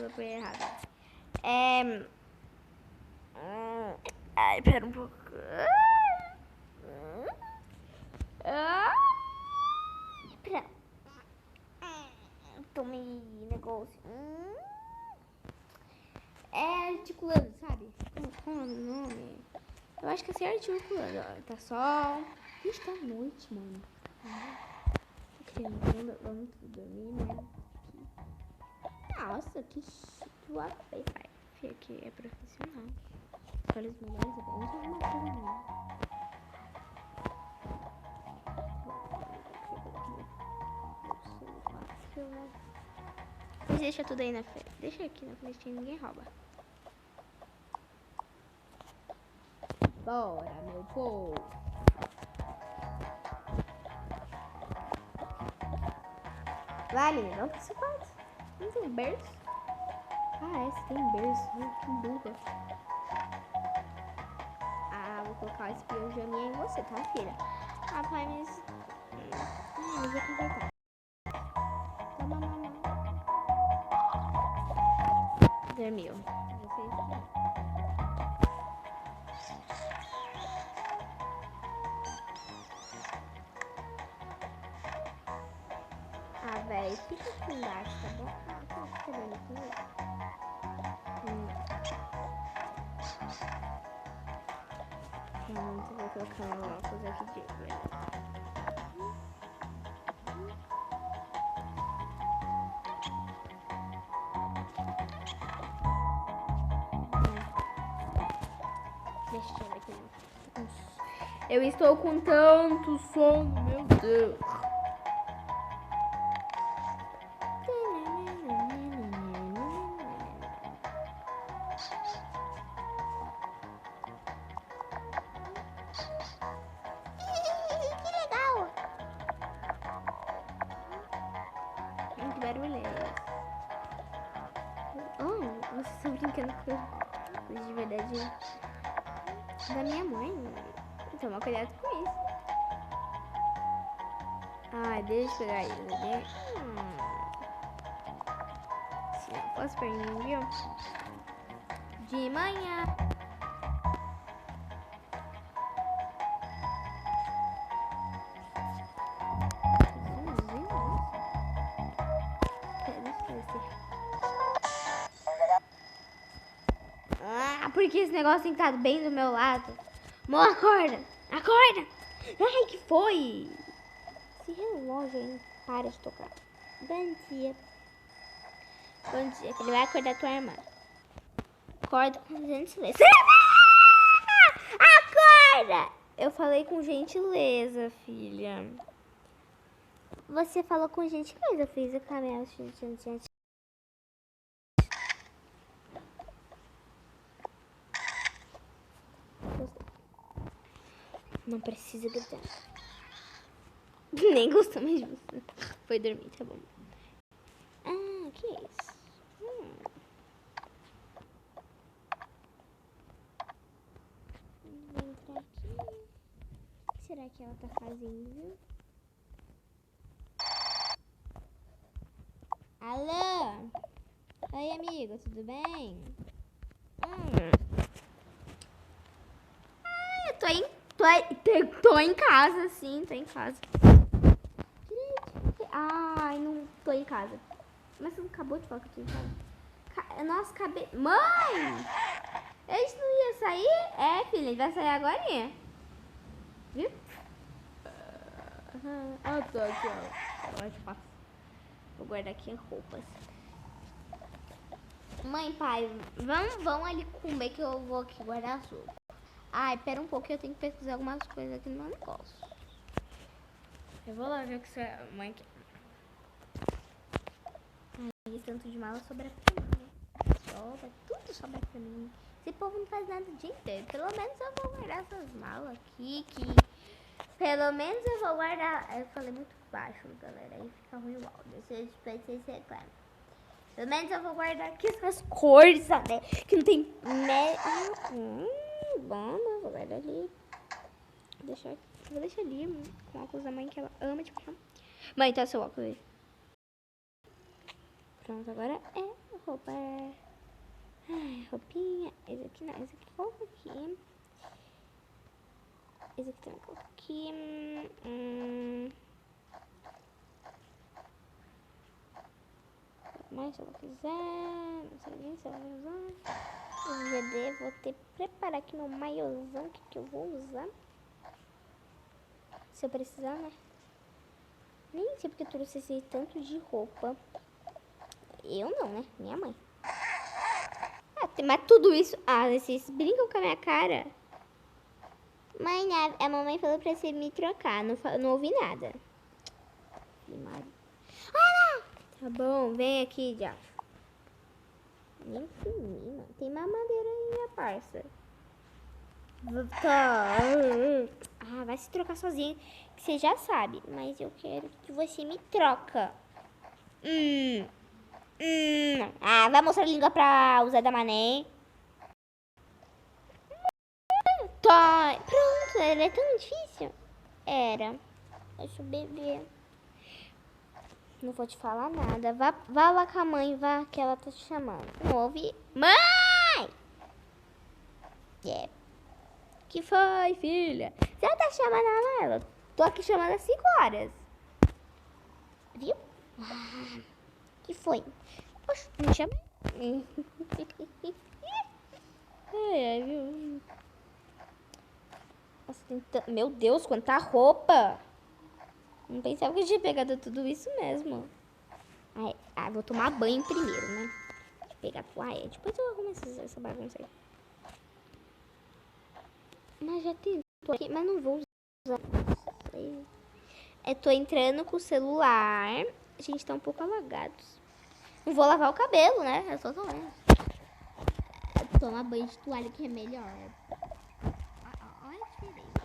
eu fui errada. Ai, pera um pouco. Pera. Tomei negócio. É articulando, sabe? Como é o nome? Eu acho que é assim articulando. Ó. Tá sol. Ixi, tá noite, mano. Vamos dormir, né? Nossa, que suave, pai. Fia aqui é profissional. Olha os melhores eventos, é uma coisa minha. Mas deixa tudo aí na frente. Deixa aqui na frente, ninguém rouba. Bora, meu povo. Vai, menina, vamos pro seu quarto. Não tem berço? Ah, esse tem berço. Que burra. Ah, vou colocar esse pijaminha em você, tá, filha? Ah, pai, mas... eu vou aproveitar. Toma, mamãe. Dormiu. Vocês também. Ah, velho, fica aqui embaixo, tá bom? Ah, tá esperando aqui. Realmente eu vou colocar um óculos aqui de velho. Deixa eu ver aqui. Eu estou com tanto sono, meu Deus. Que legal. Muito barulheiro. Oh, vocês estão brincando com de verdade da minha mãe. Toma cuidado com isso. Ai, deixa eu pegar ele, né? Se não fosse pra mim, viu? De manhã. Ah, porque esse negócio tem estado bem do meu lado. Mô, acorda! Acorda! Ai, que foi? Esse relógio aí não para de tocar. Bom dia. Bom dia, que ele vai acordar tua irmã. Acorda com gentileza. Acorda! Eu falei com gentileza, filha. Você falou com gentileza, fiz o caminho, gente. Não precisa gritar. Nem gostou mais de você. Foi dormir, tá bom. Ah, que é isso? Vou entrar aqui. O que será que ela tá fazendo? Alô? Oi, amigo, tudo bem? Ah, eu tô em casa, sim, tô em casa. Ai, não tô em casa. Mas você não acabou de falar que eu tô em casa? Nossa, acabei... Mãe! Eles não iam sair? É, filha, ele vai sair agora. Viu? Ah, tô aqui, ó. Vou guardar aqui as roupas. Mãe, pai, vão ali comer que eu vou aqui guardar as roupas. Ai, pera um pouco, eu tenho que pesquisar algumas coisas aqui no meu negócio. Eu vou lá ver o que você... Mãe quer. Ai, tanto de mala sobra pra mim, né? Tudo sobra pra mim. Esse povo não faz nada o dia inteiro. Pelo menos eu vou guardar essas malas aqui, Pelo menos eu vou guardar... Eu falei muito baixo, galera, aí fica ruim o áudio. Vocês reclamam. Pelo menos eu vou guardar aqui essas cores, sabe? Que não tem... Bom, eu vou guardar ali. Vou deixar ali com o óculos da mãe que ela ama de paixão. Mãe, tá seu óculos aí. Pronto, agora é roupa. Ai, roupinha. Esse aqui não, esse aqui coloca aqui. Esse aqui também coloca aqui. Mas se ela quiser, não sei nem se ela vai usar. Eu já devo ter preparar aqui meu maiôzão, que eu vou usar. Se eu precisar, né? Nem sei porque eu trouxe esse tanto de roupa. Eu não, né? Minha mãe. Mas tudo isso... Ah, vocês brincam com a minha cara. Mãe, a mamãe falou pra você me trocar. Não ouvi nada. Tá bom, vem aqui já. Nem menina. Tem mamadeira aí, minha parça. Tá. Ah, vai se trocar sozinho, que você já sabe. Mas eu quero que você me troca. Ah, vai mostrar a língua pra usar da mané. Tá. Pronto, ela é tão difícil. Era. Deixa eu beber. Não vou te falar nada. Vá lá com a mãe, vá, que ela tá te chamando. Não ouvi. Mãe! Que foi, filha? Você tá chamando ela? Tô aqui chamando há 5 horas. Viu? Que foi? Poxa, me chama. Viu? Nossa, meu Deus, quanta roupa! Não pensava que eu tinha pegado tudo isso mesmo. Vou tomar banho primeiro, né? Deixa eu pegar a toalha. Depois eu arrumo essa bagunça aí. Mas já tem aqui, mas não vou usar. Tô entrando com o celular. A gente tá um pouco alagados. Não vou lavar o cabelo, né? Eu só tô vendo. Tomar banho de toalha que é melhor. Olha a diferença.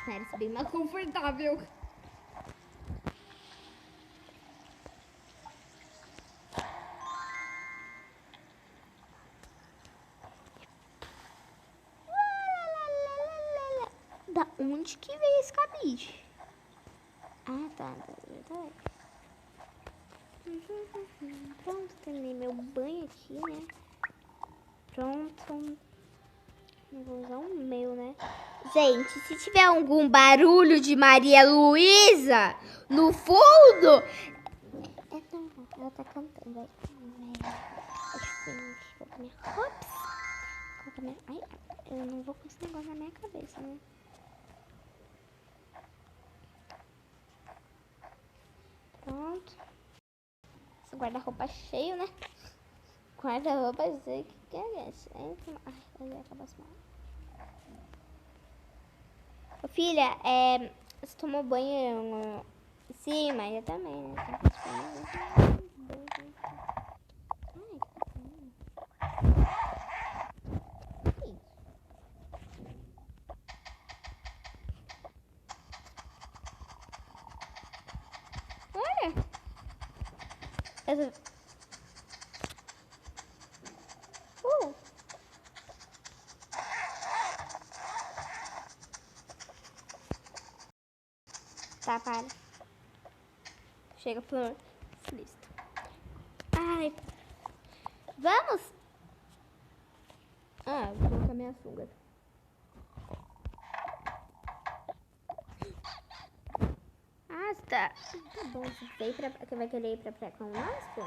Parece bem mais confortável. Da onde que veio esse cabide? Ah, tá. Pronto, terminei meu banho aqui, né? Pronto. Não vou usar o meu, né? Gente, se tiver algum barulho de Maria Luísa no fundo... Ela tá cantando. Ai, eu não vou com esse negócio na minha cabeça, né? Pronto. Esse guarda-roupa cheio, né? Guarda-roupa cheio, que é esse? Ai, vai acabar assim. Ô, filha, você tomou banho em cima? Eu também, né? Olha! Tá, para. Chega por listo. Ai. Vamos? Vou colocar minha sunga. Tá. Tá bom, você vai querer ir pra praia com nós, pô?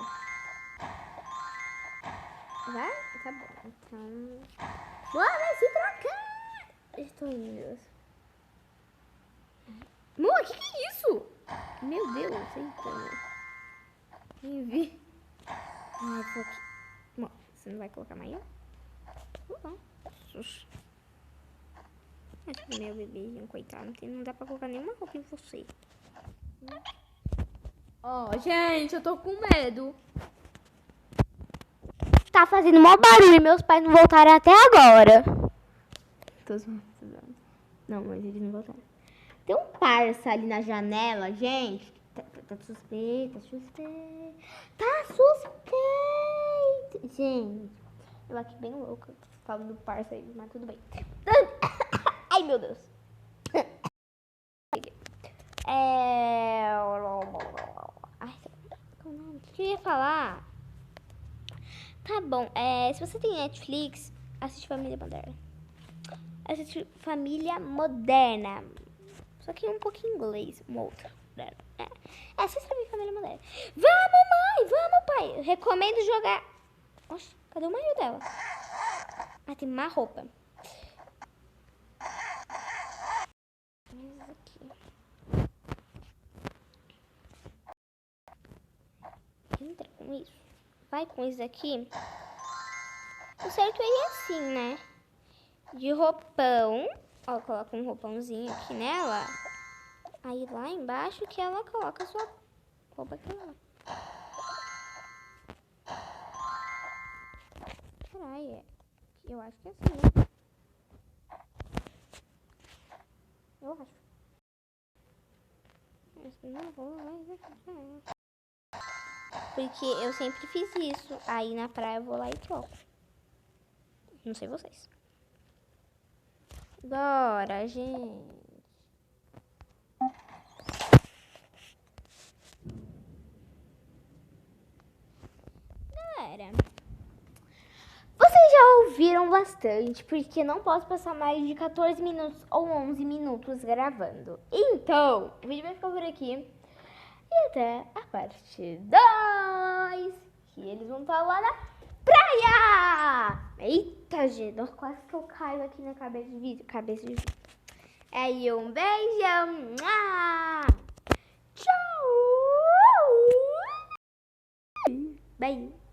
Vai? Tá bom, então... Bora se trocar! Estou indo. Amor, que é isso? Meu Deus, então... Nem vi. Ai, vou aqui. Bom, você não vai colocar maior? Não. Mas meu bebezinho, coitado, não dá pra colocar nenhuma roupa em você. Gente, eu tô com medo. Tá fazendo mó barulho e meus pais não voltaram até agora. Tô zoando. Não, mas eles não voltaram. Tem um parça ali na janela, gente. Tá suspeita. Tá suspeita. Gente, eu aqui bem louca. Falo do parça aí, mas tudo bem. Ai, meu Deus. Ai, o que eu ia falar? Tá bom, se você tem Netflix, assiste Família Moderna. Assiste Família Moderna. Só que um pouquinho em inglês, uma outra. Assista Família Moderna. Vamos, mãe, vamos, pai. Recomendo jogar... Oxe, cadê o marido dela? Ah, tem uma roupa. Aqui. Entra com isso. Vai com isso aqui. O certo é ir assim, né? De roupão. Ó, coloca um roupãozinho aqui nela. Aí lá embaixo que ela coloca a sua roupa aqui lá. Caralho, eu acho que é assim, né? Eu acho. Não vou, porque eu sempre fiz isso. Aí na praia eu vou lá e troco. Não sei vocês. Bora, gente. Galera, vocês já ouviram bastante, porque não posso passar mais de 14 minutos ou 11 minutos gravando. Então, o vídeo vai ficar por aqui. E até a parte 2, que eles vão estar lá na praia. Eita, gente, nossa, quase que eu caio aqui na cabeça de vídeo. Aí, um beijão. Tchau. Bye.